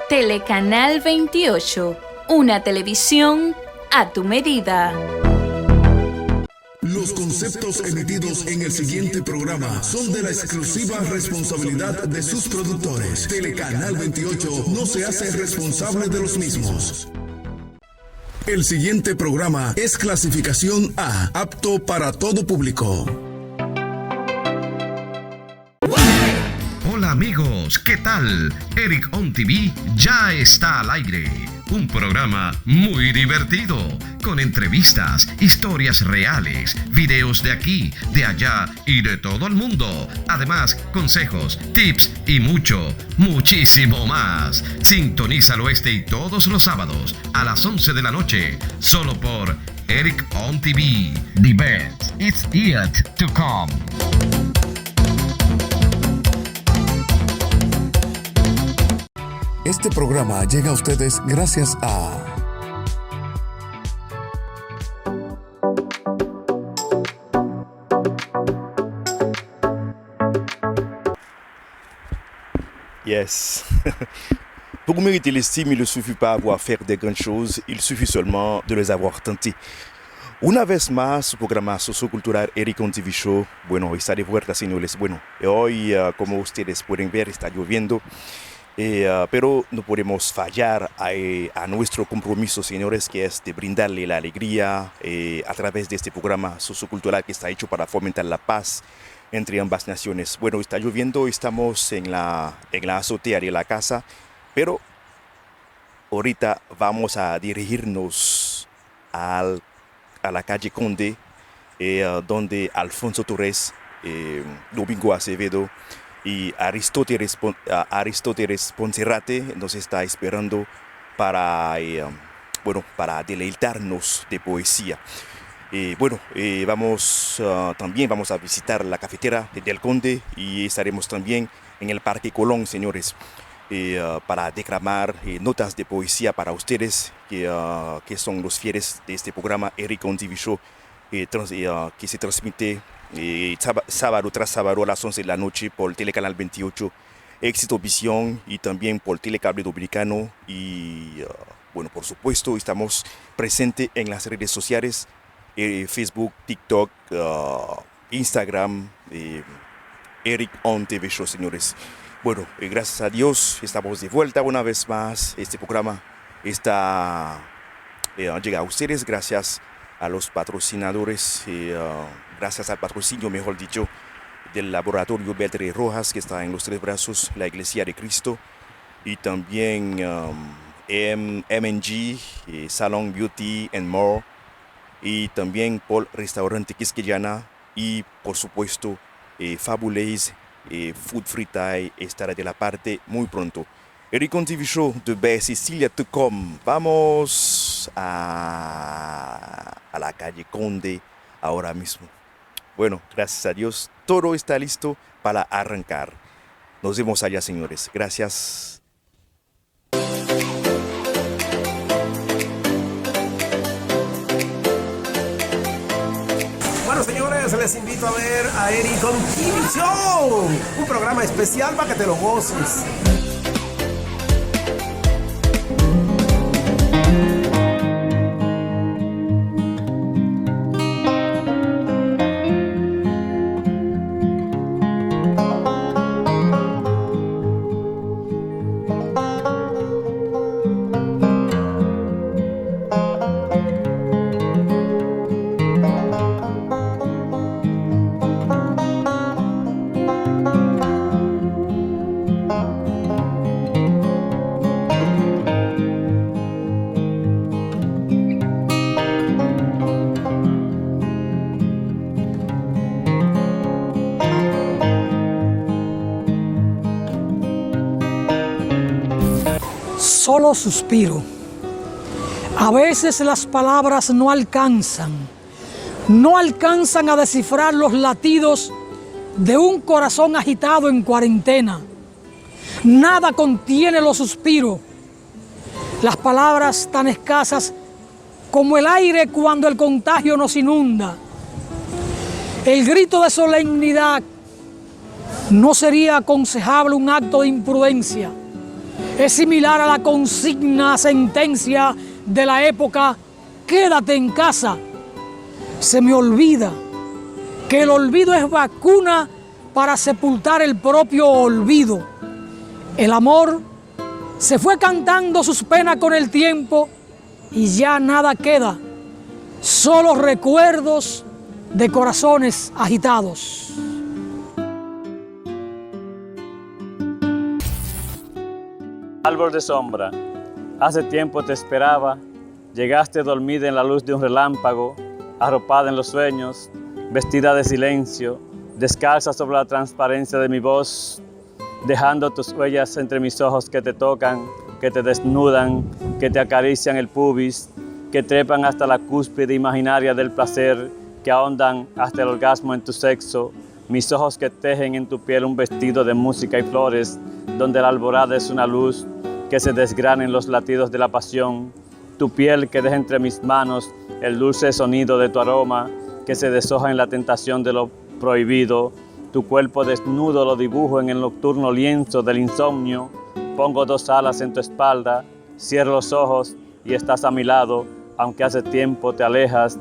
Telecanal 28, una televisión a tu medida. Los conceptos emitidos en el siguiente programa son de la exclusiva responsabilidad de sus productores. Telecanal 28 no se hace responsable de los mismos. El siguiente programa es clasificación A, apto para todo público. Hola amigos, ¿qué tal? Eric On TV ya está al aire. Un programa muy divertido, con entrevistas, historias reales, videos de aquí, de allá y de todo el mundo. Además, consejos, tips y muchísimo más. Sintonízalo este y todos los sábados a las 11 de la noche, solo por Eric On TV. The best is yet to come. Este programa llega a ustedes gracias a Yes. Pour mériter l'estime, il ne suffit pas avoir fait de grandes choses, il suffit seulement de les avoir tentées. Una vez más, su programa sociocultural Eric On TV Show, bueno, está de vuelta, señores. Bueno, hoy, como ustedes pueden ver, está lloviendo. Pero no podemos fallar a nuestro compromiso, señores, que es de brindarle la alegría a través de este programa sociocultural que está hecho para fomentar la paz entre ambas naciones. Bueno, está lloviendo, estamos en la azotea de la casa, pero ahorita vamos a dirigirnos a la calle Conde, donde Alfonso Torres, Domingo Acevedo y Aristóteles Poncerrate nos está esperando para deleitarnos de poesía. También vamos a visitar la cafetera del Conde y estaremos también en el Parque Colón, señores, para declamar notas de poesía para ustedes, que son los fieles de este programa Eric On TV Show, que se transmite sábado tras sábado a las 11 de la noche por Telecanal 28, Éxito Visión y también por Telecable Dominicano. Y por supuesto estamos presentes en las redes sociales, Facebook, TikTok, Instagram, Eric On TV Show, señores. Bueno, gracias a Dios estamos de vuelta una vez más. Este programa llega a ustedes gracias a los patrocinadores, gracias al patrocinio, mejor dicho, del laboratorio Beltré Rojas, que está en Los Tres Brazos, la Iglesia de Cristo, y también M&G, Salon Beauty and More, y también por Restaurante Quisqueyana, y por supuesto Fabulous Food Fritai estará de la parte muy pronto. Eric On TV Show, The Best Sicilia to Come. Vamos a la calle Conde ahora mismo. Bueno, gracias a Dios, todo está listo para arrancar. Nos vemos allá, señores. Gracias. Bueno, señores, les invito a ver a Eric On TV Show, un programa especial para que te lo goces. Solo suspiro. A veces las palabras no alcanzan a descifrar los latidos de un corazón agitado en cuarentena. Nada contiene los suspiros, las palabras tan escasas como el aire cuando el contagio nos inunda. El grito de solemnidad no sería aconsejable un acto de imprudencia. Es similar a la consigna, sentencia de la época, quédate en casa. Se me olvida que el olvido es vacuna para sepultar el propio olvido. El amor se fue cantando sus penas con el tiempo y ya nada queda, solo recuerdos de corazones agitados. Árbol de sombra, hace tiempo te esperaba, llegaste dormida en la luz de un relámpago, arropada en los sueños, vestida de silencio, descalza sobre la transparencia de mi voz, dejando tus huellas entre mis ojos que te tocan, que te desnudan, que te acarician el pubis, que trepan hasta la cúspide imaginaria del placer, que ahondan hasta el orgasmo en tu sexo, mis ojos que tejen en tu piel un vestido de música y flores, donde la alborada es una luz, que se desgrana en los latidos de la pasión, tu piel que deja entre mis manos el dulce sonido de tu aroma, que se deshoja en la tentación de lo prohibido, tu cuerpo desnudo lo dibujo en el nocturno lienzo del insomnio, pongo 2 alas en tu espalda, cierro los ojos y estás a mi lado, aunque hace tiempo te alejas,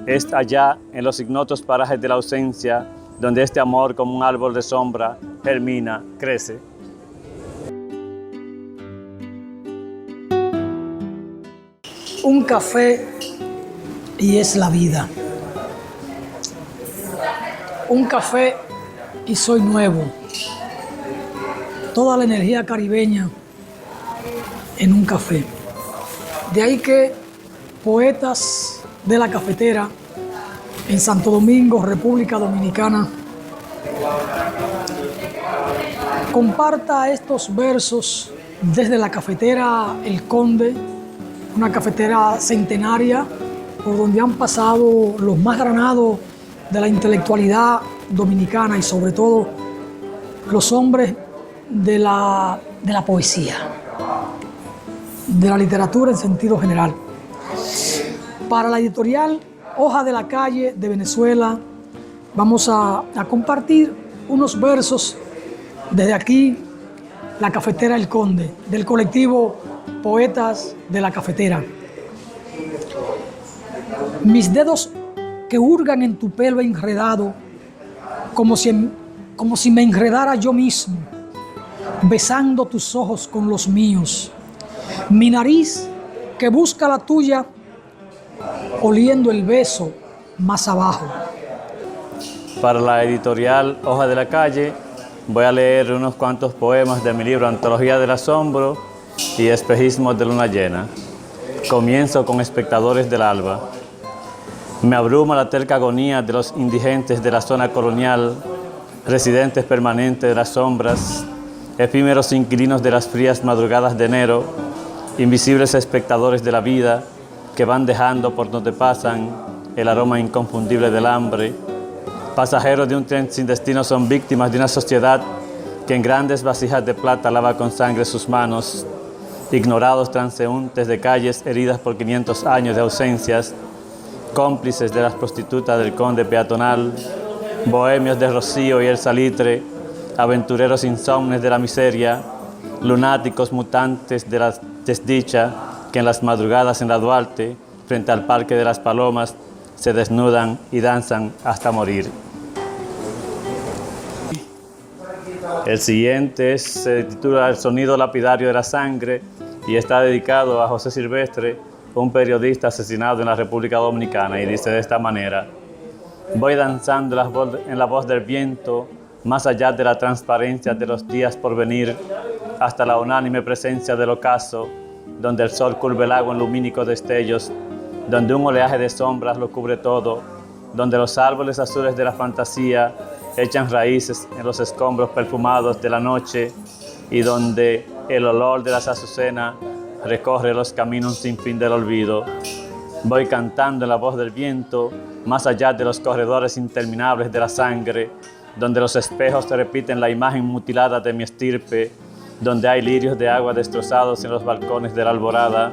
es allá en los ignotos parajes de la ausencia, donde este amor como un árbol de sombra germina, crece. Un café y es la vida. Un café y soy nuevo. Toda la energía caribeña en un café. De ahí que poetas de la cafetera en Santo Domingo, República Dominicana, comparta estos versos desde la cafetera El Conde, una cafetera centenaria por donde han pasado los más granados de la intelectualidad dominicana y sobre todo los hombres de la poesía, de la literatura en sentido general. Para la editorial Hoja de la Calle de Venezuela vamos a compartir unos versos desde aquí, la cafetera El Conde, del colectivo Poetas de la Cafetera. Mis dedos que hurgan en tu pelo enredado, como si me enredara yo mismo, besando tus ojos con los míos. Mi nariz que busca la tuya, oliendo el beso más abajo. Para la editorial Hoja de la Calle voy a leer unos cuantos poemas de mi libro Antología del Asombro y Espejismos de Luna Llena. Comienzo con Espectadores del Alba. Me abruma la terca agonía de los indigentes de la zona colonial, residentes permanentes de las sombras, efímeros inquilinos de las frías madrugadas de enero, invisibles espectadores de la vida que van dejando por donde pasan el aroma inconfundible del hambre. Pasajeros de un tren sin destino son víctimas de una sociedad que en grandes vasijas de plata lava con sangre sus manos. Ignorados transeúntes de calles heridas por 500 años de ausencias, cómplices de las prostitutas del Conde peatonal, bohemios de Rocío y el Salitre, aventureros insomnes de la miseria, lunáticos mutantes de la desdicha que en las madrugadas en la Duarte, frente al Parque de las Palomas, se desnudan y danzan hasta morir. El siguiente se titula El sonido lapidario de la sangre y está dedicado a José Silvestre, un periodista asesinado en la República Dominicana, y dice de esta manera: voy danzando en la voz del viento, más allá de la transparencia de los días por venir, hasta la unánime presencia del ocaso, donde el sol curva el agua en lumínicos destellos, donde un oleaje de sombras lo cubre todo, donde los árboles azules de la fantasía echan raíces en los escombros perfumados de la noche y donde el olor de las azucenas recorre los caminos sin fin del olvido. Voy cantando en la voz del viento, más allá de los corredores interminables de la sangre, donde los espejos repiten la imagen mutilada de mi estirpe, donde hay lirios de agua destrozados en los balcones de la alborada,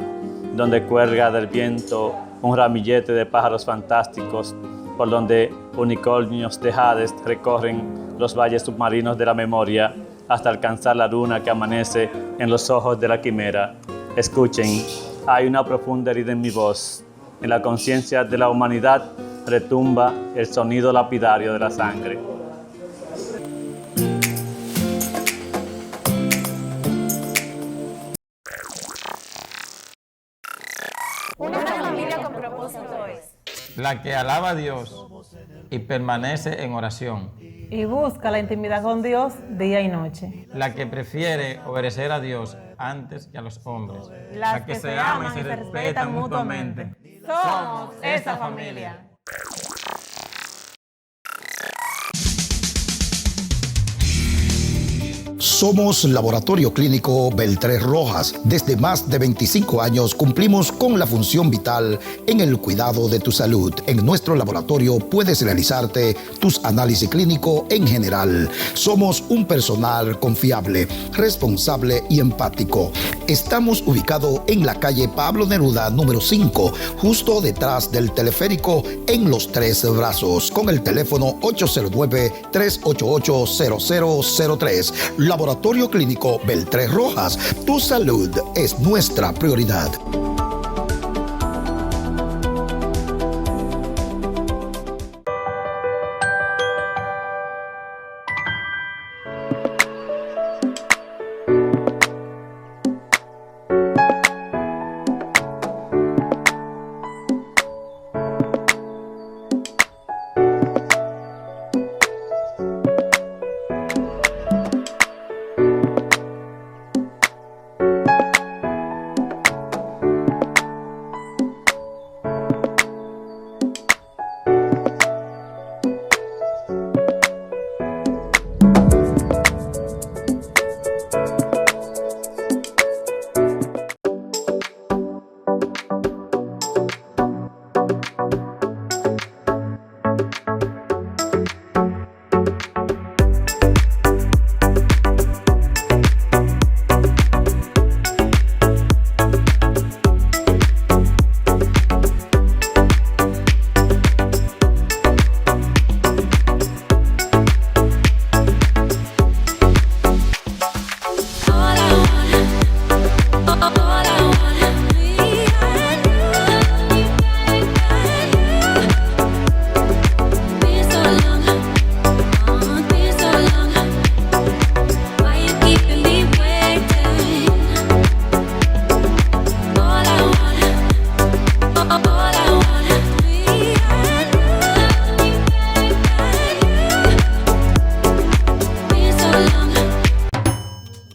donde cuelga del viento un ramillete de pájaros fantásticos, por donde unicornios de Hades recorren los valles submarinos de la memoria hasta alcanzar la luna que amanece en los ojos de la quimera. Escuchen, hay una profunda herida en mi voz. En la conciencia de la humanidad retumba el sonido lapidario de la sangre. Una familia con propósito es la que alaba a Dios y permanece en oración, y busca la intimidad con Dios día y noche, la que prefiere obedecer a Dios antes que a los hombres, la que se aman y se respetan mutuamente. Somos esa familia. Somos Laboratorio Clínico Beltrés Rojas. Desde más de 25 años cumplimos con la función vital en el cuidado de tu salud. En nuestro laboratorio puedes realizarte tus análisis clínicos en general. Somos un personal confiable, responsable y empático. Estamos ubicados en la calle Pablo Neruda, número 5, justo detrás del teleférico en Los Tres Brazos, con el teléfono 809-388-0003. Laboratorio Clínico Beltrés Rojas, tu salud es nuestra prioridad.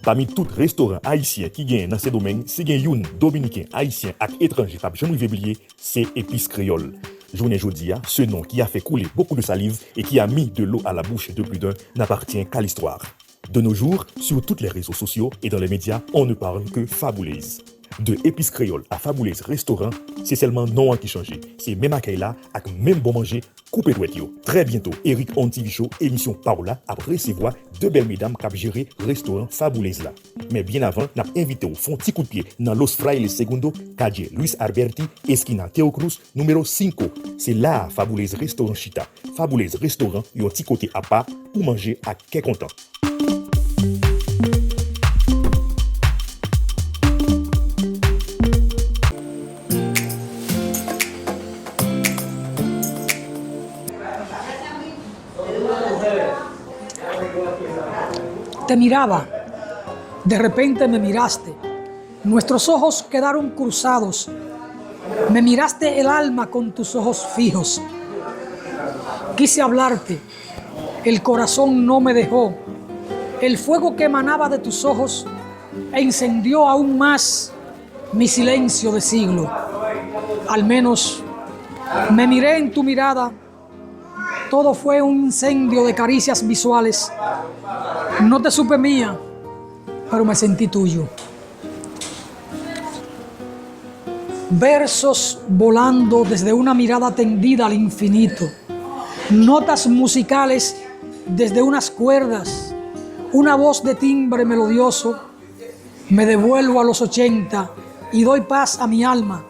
Parmi tout restaurant haïtien qui gagne dans ce domaine, si gagne youn dominicain, haïtien et étranger, pas jamais oublier, c'est Épices Créole. Journée Jodia, ce nom qui a fait couler beaucoup de salive et qui a mis de l'eau à la bouche de plus d'un n'appartient qu'à l'histoire. De nos jours, sur tous les réseaux sociaux et dans les médias, on ne parle que Faboulaise. De Épices Créole à Faboulaise Restaurant, c'est seulement nom qui change. C'est même accueil là, avec même bon manger, coupé douette yo. Très bientôt, Eric On TV Show, émission Paola, a recevoir deux belles mesdames qui ont géré restaurant Faboulaise là. Mais bien avant, n'a invité au fond petit coup de pied dans Los Frailes Segundo, Cadie Luis Alberti, esquina Teo Cruz, numéro 5. C'est là Faboulaise Restaurant Chita. Faboulaise Restaurant, yon petit côté à part pour manger à quel content. Te miraba, de repente me miraste, nuestros ojos quedaron cruzados, me miraste el alma con tus ojos fijos. Quise hablarte, el corazón no me dejó, el fuego que emanaba de tus ojos encendió aún más mi silencio de siglo. Al menos me miré en tu mirada, todo fue un incendio de caricias visuales. No te supe mía, pero me sentí tuyo. Versos volando desde una mirada tendida al infinito. Notas musicales desde unas cuerdas. Una voz de timbre melodioso. Me devuelvo a los 80 y doy paz a mi alma.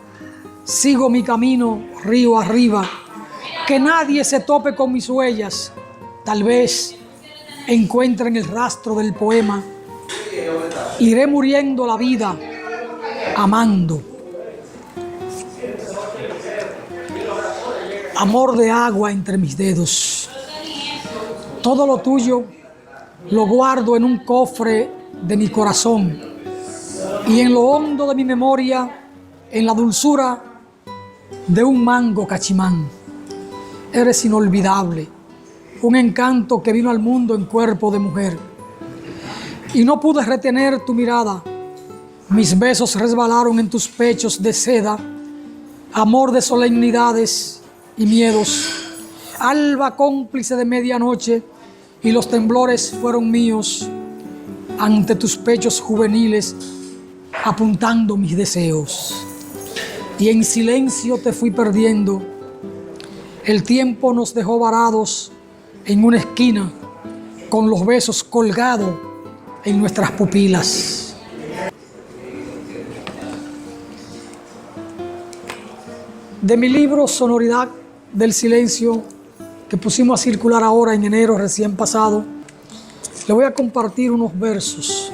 Sigo mi camino río arriba. Que nadie se tope con mis huellas. Tal vez encuentren el rastro del poema. Iré muriendo la vida amando. Amor de agua entre mis dedos. Todo lo tuyo lo guardo en un cofre de mi corazón y en lo hondo de mi memoria, en la dulzura de un mango cachimán. Eres inolvidable, un encanto que vino al mundo en cuerpo de mujer. Y no pude retener tu mirada. Mis besos resbalaron en tus pechos de seda, amor de solemnidades y miedos. Alba cómplice de medianoche, y los temblores fueron míos ante tus pechos juveniles, apuntando mis deseos. Y en silencio te fui perdiendo. El tiempo nos dejó varados en una esquina, con los besos colgados en nuestras pupilas. De mi libro Sonoridad del Silencio, que pusimos a circular ahora en enero recién pasado, le voy a compartir unos versos.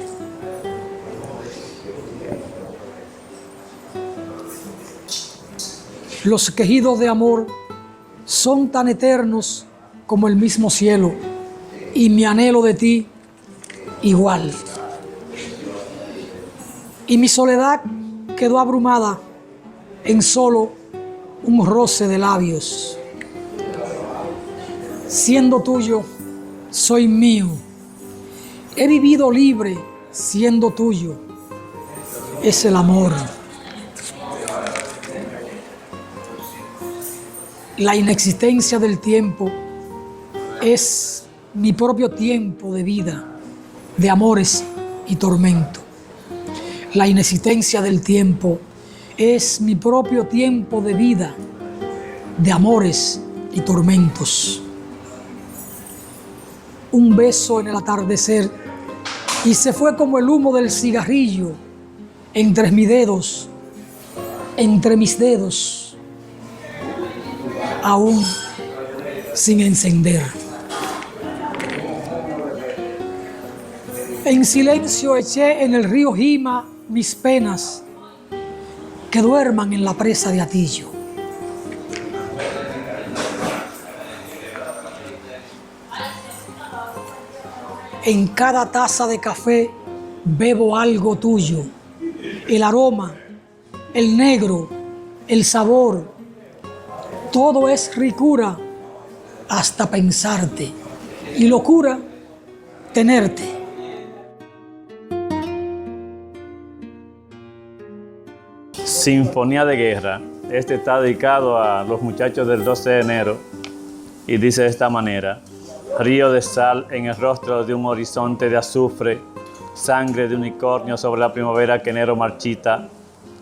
Los quejidos de amor son tan eternos como el mismo cielo, y mi anhelo de ti igual. Y mi soledad quedó abrumada en solo un roce de labios. Siendo tuyo, soy mío. He vivido libre siendo tuyo. Es el amor. La inexistencia del tiempo es mi propio tiempo de vida, de amores y tormento. La inexistencia del tiempo es mi propio tiempo de vida, de amores y tormentos. Un beso en el atardecer y se fue como el humo del cigarrillo entre mis dedos, aún sin encender. En silencio eché en el río Jima mis penas, que duerman en la presa de Atillo. En cada taza de café bebo algo tuyo, el aroma, el negro, el sabor, todo es ricura hasta pensarte y locura tenerte. Sinfonía de Guerra. Este está dedicado a los muchachos del 12 de enero y dice de esta manera: río de sal en el rostro de un horizonte de azufre, sangre de unicornio sobre la primavera que enero marchita,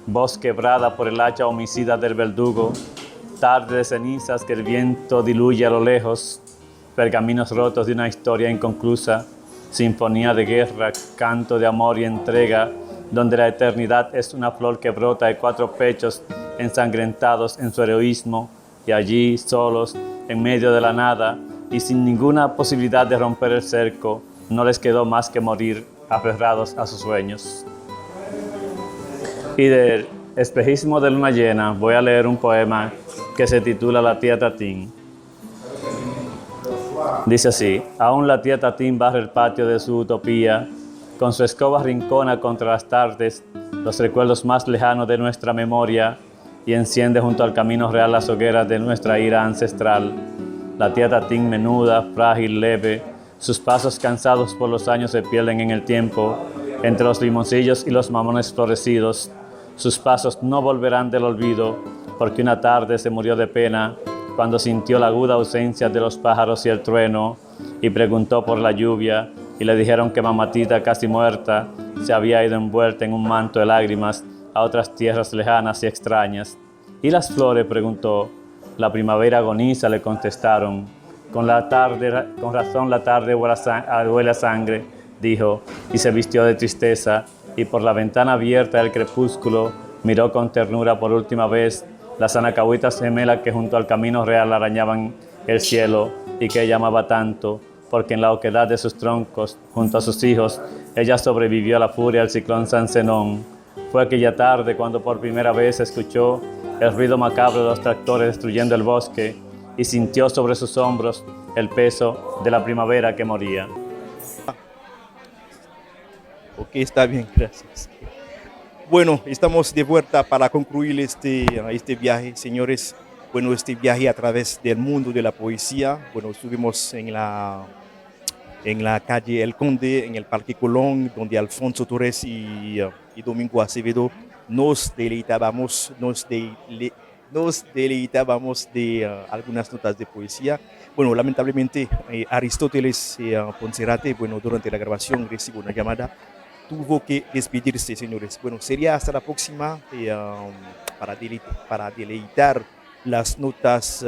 voz quebrada por el hacha homicida del verdugo, tarde de cenizas que el viento diluye a lo lejos, pergaminos rotos de una historia inconclusa, sinfonía de guerra, canto de amor y entrega, donde la eternidad es una flor que brota de 4 pechos ensangrentados en su heroísmo, y allí, solos, en medio de la nada, y sin ninguna posibilidad de romper el cerco, no les quedó más que morir aferrados a sus sueños. Y del Espejismo de luna llena voy a leer un poema que se titula La tía Tatín. Dice así: aún la tía Tatín barre el patio de su utopía, con su escoba rincona contra las tardes, los recuerdos más lejanos de nuestra memoria, y enciende junto al camino real las hogueras de nuestra ira ancestral. La tía Tatín menuda, frágil, leve, sus pasos cansados por los años se pierden en el tiempo, entre los limoncillos y los mamones florecidos. Sus pasos no volverán del olvido, porque una tarde se murió de pena, cuando sintió la aguda ausencia de los pájaros y el trueno, y preguntó por la lluvia, y le dijeron que mamatita, casi muerta, se había ido envuelta en un manto de lágrimas a otras tierras lejanas y extrañas. ¿Y las flores?, preguntó. La primavera agoniza, le contestaron. Con razón la tarde huele a sangre, dijo, y se vistió de tristeza, y por la ventana abierta del crepúsculo miró con ternura por última vez las anacahuitas gemelas que junto al camino real arañaban el cielo y que ella amaba tanto, porque en la oquedad de sus troncos, junto a sus hijos, ella sobrevivió a la furia del ciclón San Zenón. Fue aquella tarde cuando por primera vez escuchó el ruido macabro de los tractores destruyendo el bosque y sintió sobre sus hombros el peso de la primavera que moría. Ok, está bien, gracias. Bueno, estamos de vuelta para concluir este viaje, señores. Bueno, este viaje a través del mundo de la poesía. Bueno, estuvimos en la calle El Conde, en el Parque Colón, donde Alfonso Torres y Domingo Acevedo nos deleitábamos de algunas notas de poesía. Bueno, lamentablemente Aristóteles Poncerate, bueno, durante la grabación recibió una llamada, tuvo que despedirse, señores. Bueno, sería hasta la próxima para deleitar las notas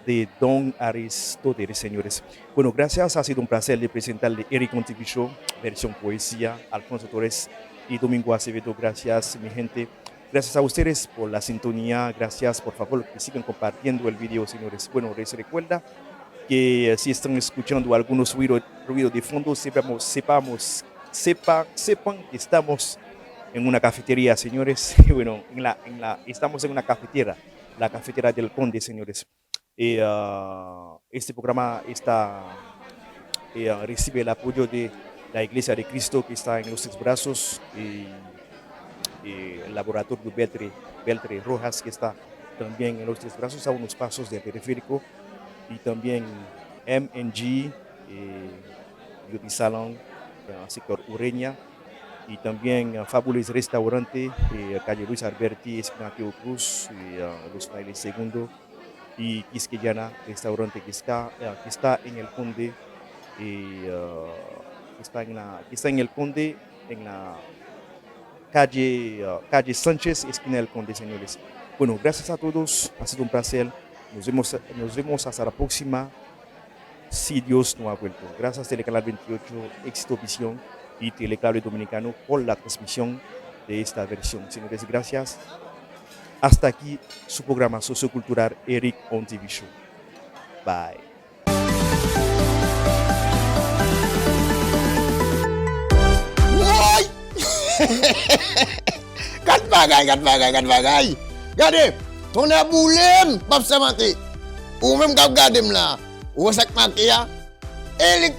de Don Aristóteles, señores. Bueno, gracias, ha sido un placer de presentarle Eric On TV Show, versión poesía, Alfonso Torres y Domingo Acevedo. Gracias, mi gente. Gracias a ustedes por la sintonía. Gracias, por favor, que sigan compartiendo el video, señores. Bueno, les recuerda que si están escuchando algunos ruidos de fondo, sepan que estamos en una cafetería, señores. Bueno, estamos en una cafetera, la cafetera del Conde, señores. Este programa recibe el apoyo de la Iglesia de Cristo, que está en Los Tres Brazos, y el laboratorio Beltre Rojas, que está también en Los Tres Brazos, a unos pasos del periférico, y también MNG, Beauty Salon, sector Ureña, y también Fabulous Restaurante, calle Luis Alberti, esquina Teo Cruz, Los Frailes Segundo, y Quisqueyana Restaurante, que está en el Conde, está en el Conde, en la calle Sánchez, esquina del Conde, señores. Bueno, gracias a todos, ha sido un placer. Nos vemos hasta la próxima, si Dios no ha vuelto. Gracias Telecanal 28, Éxito Visión y Telecable Dominicano por la transmisión de esta versión. Señores, gracias. Hasta aquí su programa sociocultural Eric On TV Show. Bye. Kat bagay. Gade, ton a boulem, pap sa mati. Ou même kap gade m la. Ou sak maki ya. Eric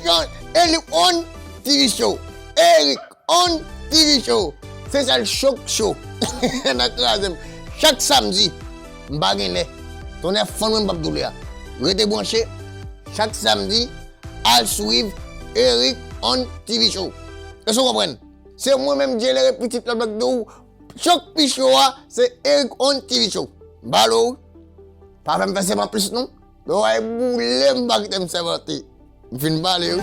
On TV Show. Eric On TV Show. C'est ça le choc show. Chaque samedi, m'bagene. Ton a fon même pap doule ya. Rete branché. Chaque samedi, al suivre Eric On TV Show. Est-ce que vous comprenez? C'est moi-même qui ai les petites la blague de choc pichoa, c'est Eric On TV Show. Balo, pas même passer ma plus non? Donc, boule m'bagene m'savati. M'fin balé.